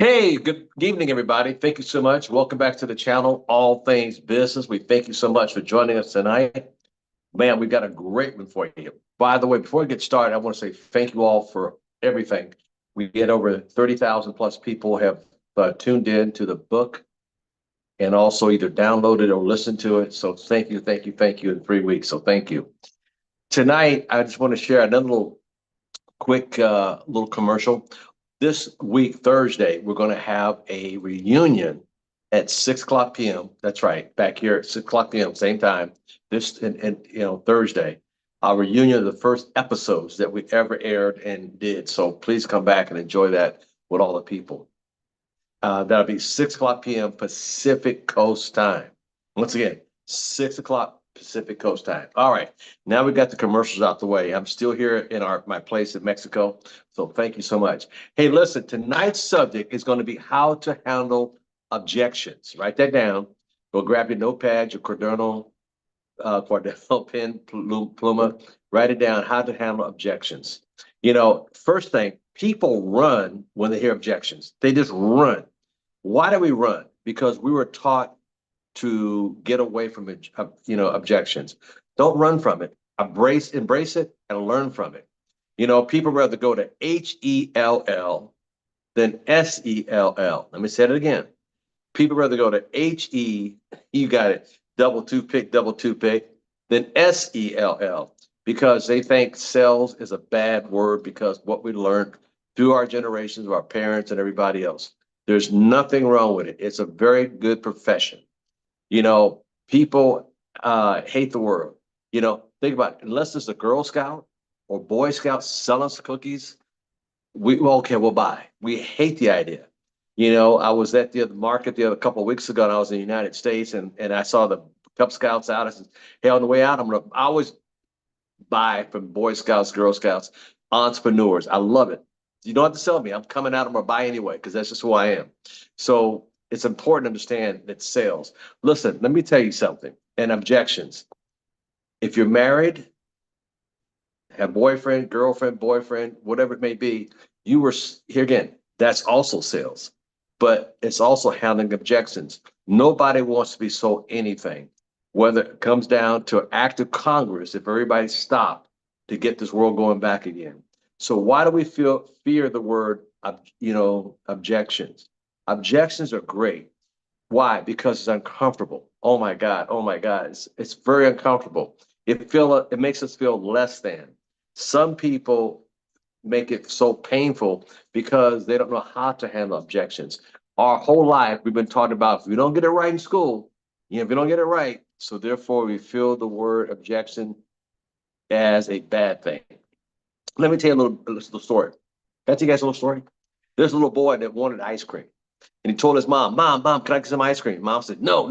Hey, good evening, everybody. Thank you so much. Welcome back to the channel, All Things Business. We thank you so much for joining us tonight. Man, we've got a great one for you. By the way, before we get started, I want to say thank you all for everything. We get over 30,000 plus people have tuned in to the book and also either downloaded or listened to it. So thank you, thank you, thank you in 3 weeks. So thank you. Tonight, I just want to share another little quick little commercial. This week, Thursday, we're going to have a reunion at 6 o'clock p.m. That's right, back here at 6 o'clock p.m. Same time. This and Thursday, a reunion of the first episodes that we ever aired and did. So please come back and enjoy that with all the people. That'll be 6 o'clock p.m. Pacific Coast time. Once again, 6 o'clock Pacific Coast time. All right, now we got the commercials out the way. I'm still here in my place in Mexico, so thank you so much. Hey, listen, tonight's subject is going to be how to handle objections. Write that down. Go grab your notepad, your Cordell pen, pluma. Write it down. How to handle objections. First thing, people run when they hear objections. They just run. Why do we run? Because we were taught to get away from objections. Don't run from it. Embrace it, and learn from it. People rather go to HELL than SELL. Let me say it again. People rather go to you got it, double toothpick, than SELL because they think sales is a bad word because what we learned through our generations of our parents and everybody else. There's nothing wrong with it. It's a very good profession. People hate the world. Think about it. Unless it's a Girl Scout or Boy Scout selling us cookies, we'll buy. We hate the idea. I was at the market a couple of weeks ago, and I was in the United States, and I saw the Cub Scouts out. I said, hey, on the way out, I always buy from Boy Scouts, Girl Scouts, entrepreneurs. I love it. You don't have to sell me. I'm coming out. I'm going to buy anyway because that's just who I am. So it's important to understand that sales. Listen, let me tell you something. And objections. If you're married, have boyfriend, girlfriend, boyfriend, whatever it may be, you were here again. That's also sales, but it's also handling objections. Nobody wants to be sold anything, whether it comes down to an act of Congress, if everybody stopped to get this world going back again. So why do we fear the word, objections? Objections are great. Why? Because it's uncomfortable. Oh my God. Oh my God. It's very uncomfortable. It makes us feel less than. Some people make it so painful because they don't know how to handle objections. Our whole life, we've been talking about if we don't get it right in school, if we don't get it right, so therefore we feel the word objection as a bad thing. Let me tell you a little story. Can I tell you guys a little story? There's a little boy that wanted ice cream. And he told his mom, Mom, can I get some ice cream? Mom said, No.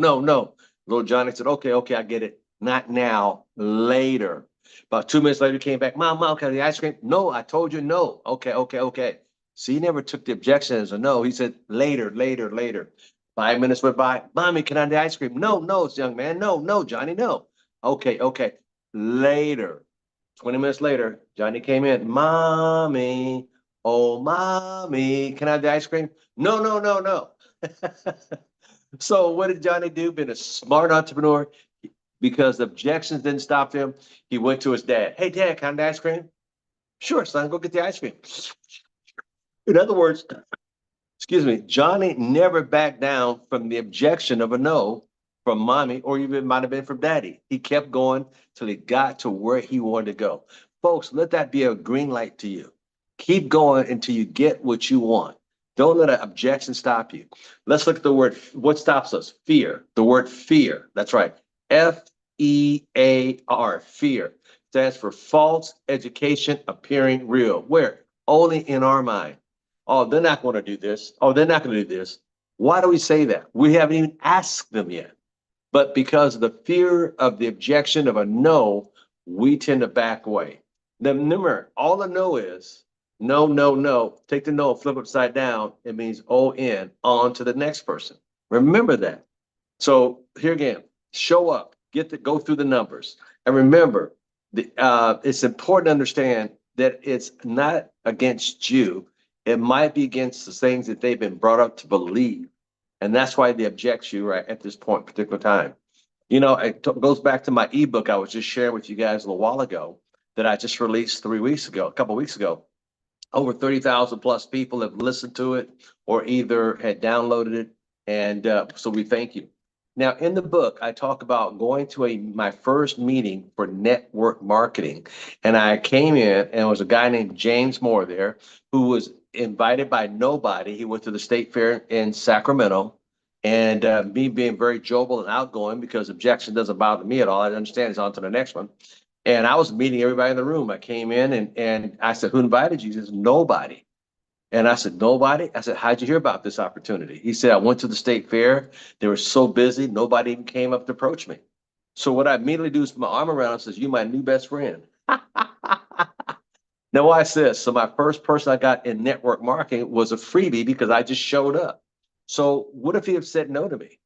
Little Johnny said, Okay, I get it. Not now, later. About 2 minutes later, he came back, Mom, can I get the ice cream? No, I told you no. Okay. See, he never took the objection as a no. He said, later. 5 minutes went by. Mommy, can I have the ice cream? No, young man. No, Johnny, no. Okay. Later. 20 minutes later, Johnny came in. Mommy, can I have the ice cream? No. So what did Johnny do? Being a smart entrepreneur, because objections didn't stop him, he went to his dad. Hey, Dad, can I have the ice cream? Sure, son, go get the ice cream. In other words, excuse me, Johnny never backed down from the objection of a no from mommy, or even might have been from daddy. He kept going till he got to where he wanted to go. Folks, let that be a green light to you. Keep going until you get what you want. Don't let an objection stop you. Let's look at the word. What stops us? Fear. The word fear. That's right. FEAR. Fear stands for false education appearing real. Where? Only in our mind. Oh, they're not going to do this. Oh, they're not going to do this. Why do we say that? We haven't even asked them yet. But because of the fear of the objection of a no, we tend to back away. Now, remember, all the no is no. Take the no, flip upside down. It means on to the next person. Remember that. So here again, show up, go through the numbers. And remember, it's important to understand that it's not against you. It might be against the things that they've been brought up to believe. And that's why they object you right at this point, particular time. It goes back to my ebook I was just sharing with you guys a little while ago that I just released 3 weeks ago, a couple of weeks ago. Over 30,000 plus people have listened to it or either had downloaded it. And so we thank you. Now, in the book, I talk about going to my first meeting for network marketing. And I came in and there was a guy named James Moore there who was invited by nobody. He went to the state fair in Sacramento. And me being very jovial and outgoing because objection doesn't bother me at all. I understand it's on to the next one. And I was meeting everybody in the room. I came in and I said, who invited you? He says, nobody. And I said, nobody? I said, how'd you hear about this opportunity? He said, I went to the state fair. They were so busy, nobody even came up to approach me. So what I immediately do is put my arm around him and says, you my new best friend. Now, why is this? So my first person I got in network marketing was a freebie because I just showed up. So what if he had said no to me?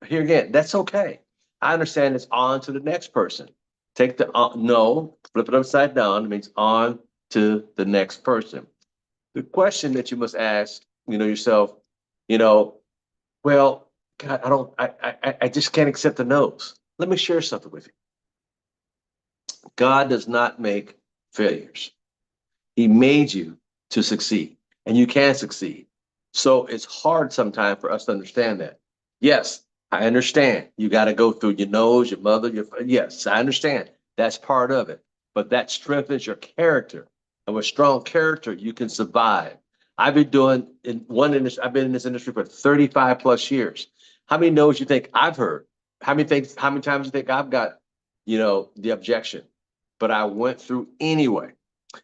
Here again, that's okay. I understand it's on to the next person. Take the no, flip it upside down. It means on to the next person. The question that you must ask, yourself, well, God, I just can't accept the no's. Let me share something with you. God does not make failures. He made you to succeed, and you can succeed. So it's hard sometimes for us to understand that. Yes, I understand. You got to go through your nose, your mother, yes, I understand. That's part of it. But that strengthens your character. And with strong character, you can survive. I've been doing in one industry, I've been in this industry for 35 plus years. How many no's you think I've heard? How many times you think I've got, the objection? But I went through anyway.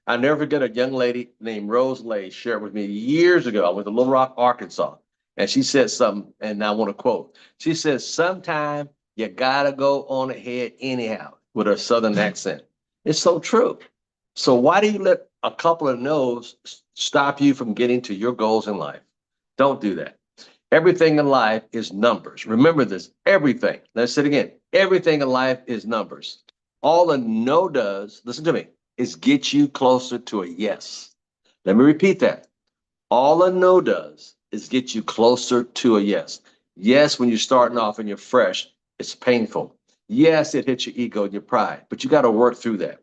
I never forget a young lady named Rose Lay shared with me years ago. I went to Little Rock, Arkansas, and she said something, and I want to quote. She says, sometime you gotta go on ahead anyhow, with a Southern accent. It's so true. So why do you let a couple of no's stop you from getting to your goals in life? Don't do that. Everything in life is numbers. Remember this, everything. Let's say it again. Everything in life is numbers. All a no does, listen to me, is get you closer to a yes. Let me repeat that. All a no does is get you closer to a yes. Yes, when you're starting off and you're fresh, it's painful. Yes, it hits your ego and your pride, but you got to work through that.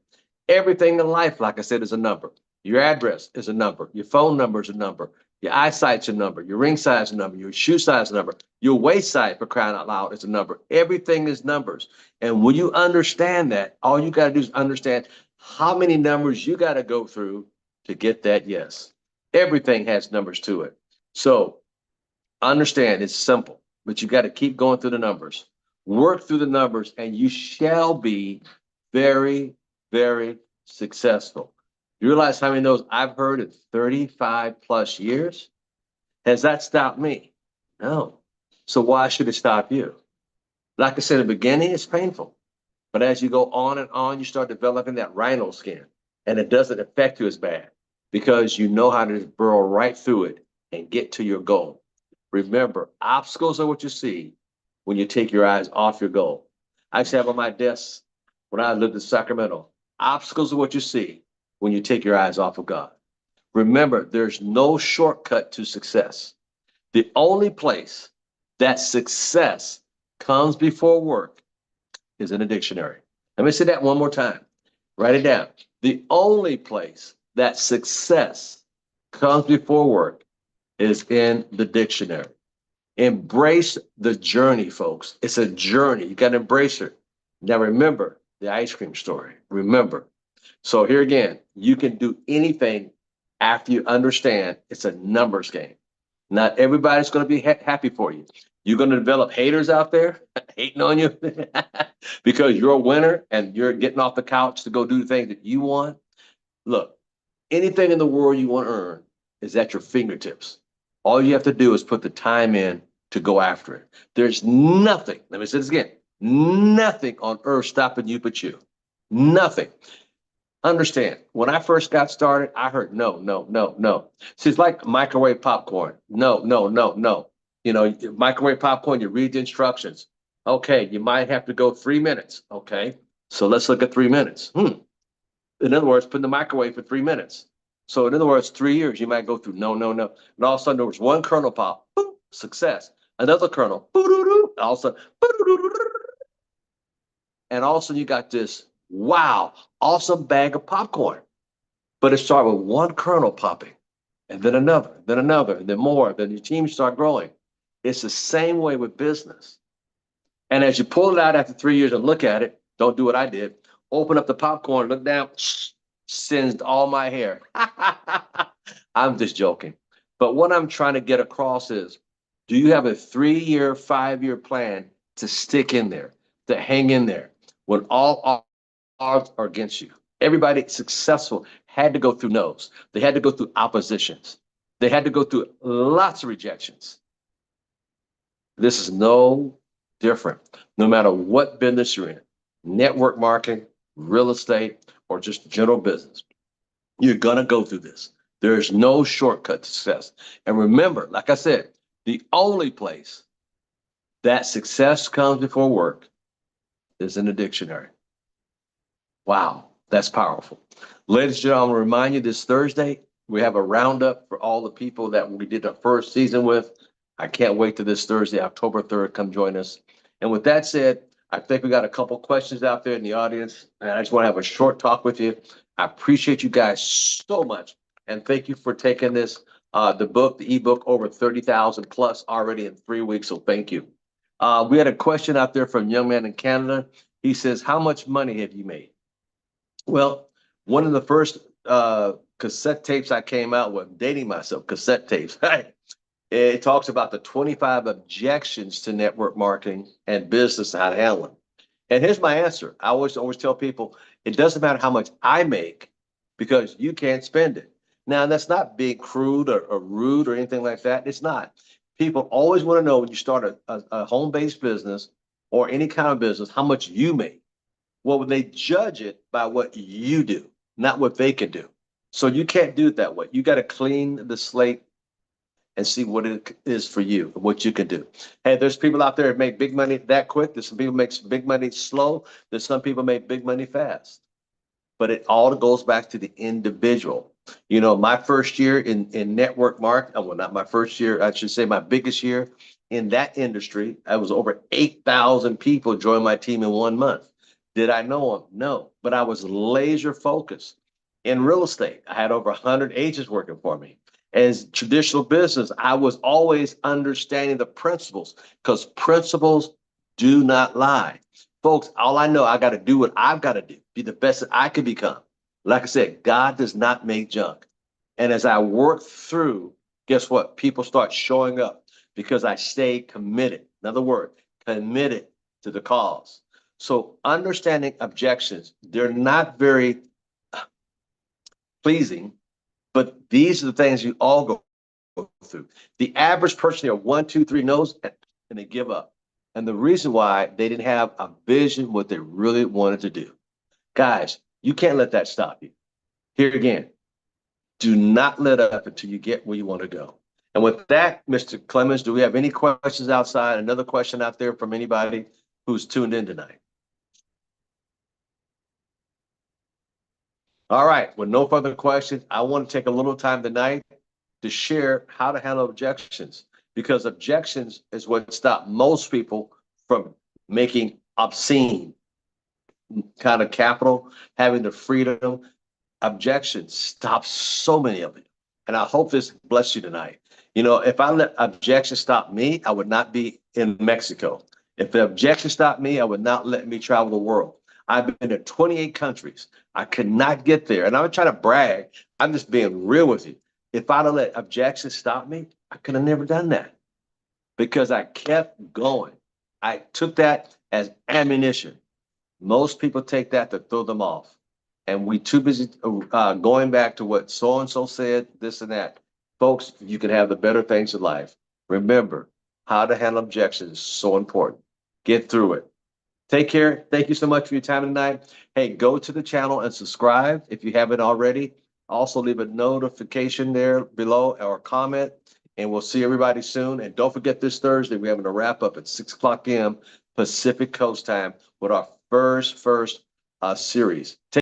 Everything in life, like I said, is a number. Your address is a number. Your phone number is a number. Your eyesight's a number. Your ring size is a number. Your shoe size is a number. Your waist size, for crying out loud, is a number. Everything is numbers. And when you understand that, all you got to do is understand how many numbers you got to go through to get that yes. Everything has numbers to it. So understand it's simple, but you got to keep going through the numbers. Work through the numbers and you shall be very, very successful. You realize how many of those I've heard in 35 plus years? Has that stopped me? No. So why should it stop you? Like I said in the beginning, it's painful. But as you go on and on, you start developing that rhino skin. And it doesn't affect you as bad because you know how to burrow right through it and get to your goal. Remember, obstacles are what you see when you take your eyes off your goal. I used to have on my desk when I lived in Sacramento, obstacles are what you see when you take your eyes off of God. Remember, there's no shortcut to success. The only place that success comes before work is in a dictionary. Let me say that one more time. Write it down. The only place that success comes before work is in the dictionary. Embrace the journey, folks. It's a journey. You got to embrace it. Now remember the ice cream story. Remember. So here again, you can do anything after you understand it's a numbers game. Not everybody's going to be happy for you. You're going to develop haters out there hating on you because you're a winner and you're getting off the couch to go do the things that you want. Look, anything in the world you want to earn is at your fingertips. All you have to do is put the time in to go after it. There's nothing, let me say this again, nothing on earth stopping you but you. Nothing. Understand, when I first got started, I heard no, no, no, no. See, it's like microwave popcorn. No, no, no, no. You know, microwave popcorn, you read the instructions. Okay, you might have to go 3 minutes. Okay, so let's look at 3 minutes. In other words, put in the microwave for 3 minutes. So in other words, 3 years, you might go through no, no, no. And all of a sudden there was one kernel pop, boom, success. Another kernel, all of a sudden, and all of a sudden you got this, wow, awesome bag of popcorn. But it started with one kernel popping, and then another, and then more. Then your team start growing. It's the same way with business. And as you pull it out after 3 years and look at it, don't do what I did. Open up the popcorn, look down, singed all my hair. I'm just joking. But what I'm trying to get across is, do you have a 3 year, 5 year plan to stick in there, to hang in there when all odds are against you? Everybody successful had to go through no's. They had to go through oppositions. They had to go through lots of rejections. This is no different, no matter what business you're in, network marketing, real estate, or just general business. You're going to go through this. There's no shortcut to success. And remember, like I said, the only place that success comes before work is in the dictionary. Wow, that's powerful. Ladies and gentlemen, I'll remind you this Thursday, we have a roundup for all the people that we did the first season with. I can't wait to this Thursday, October 3rd. Come join us. And with that said, I think we got a couple questions out there in the audience, and I just want to have a short talk with you. I appreciate you guys so much, and thank you for taking this, the book, the ebook, over 30,000 plus already in 3 weeks, so thank you. We had a question out there from a young man in Canada. He says, how much money have you made? Well, one of the first cassette tapes I came out with, dating myself, cassette tapes, it talks about the 25 objections to network marketing and business, how to handle them. And here's my answer. I always tell people, it doesn't matter how much I make because you can't spend it. Now, that's not being crude or rude or anything like that. It's not. People always want to know when you start a home-based business or any kind of business, how much you make. Well, they judge it by what you do, not what they can do. So you can't do it that way. You got to clean the slate and see what it is for you, what you can do. Hey, there's people out there that make big money that quick. There's some people make big money slow. There's some people make big money fast. But it all goes back to the individual. You know, my first year in network marketing, well, not my first year, I should say my biggest year in that industry, I was over 8,000 people joined my team in 1 month. Did I know them? No, but I was laser focused. In real estate, I had over 100 agents working for me. As traditional business, I was always understanding the principles because principles do not lie. Folks, all I know, I got to do what I've got to do, be the best that I can become. Like I said, God does not make junk. And as I work through, guess what? People start showing up because I stay committed. In other words, committed to the cause. So understanding objections, they're not very pleasing, but these are the things you all go through. The average person here, 1, 2, 3 knows, and they give up. And the reason why, they didn't have a vision, what they really wanted to do. Guys, you can't let that stop you. Here again, do not let up until you get where you want to go. And with that, Mr. Clemens, do we have any questions outside? Another question out there from anybody who's tuned in tonight? All right, with no further questions, I want to take a little time tonight to share how to handle objections, because objections is what stops most people from making obscene kind of capital, having the freedom. Objections stop so many of it. And I hope this bless you tonight. You know, if I let objections stop me, I would not be in Mexico. If the objection stopped me, I would not let me travel the world. I've been to 28 countries. I could not get there. And I'm not trying to brag. I'm just being real with you. If I'd have let objections stop me, I could have never done that because I kept going. I took that as ammunition. Most people take that to throw them off. And we too busy going back to what so-and-so said, this and that. Folks, you can have the better things in life. Remember, how to handle objections is so important. Get through it. Take care. Thank you so much for your time tonight. Hey, go to the channel and subscribe if you haven't already. Also, leave a notification there below or comment, and we'll see everybody soon. And don't forget, this Thursday, we're having a wrap up at 6 o'clock p.m. Pacific Coast time with our first series.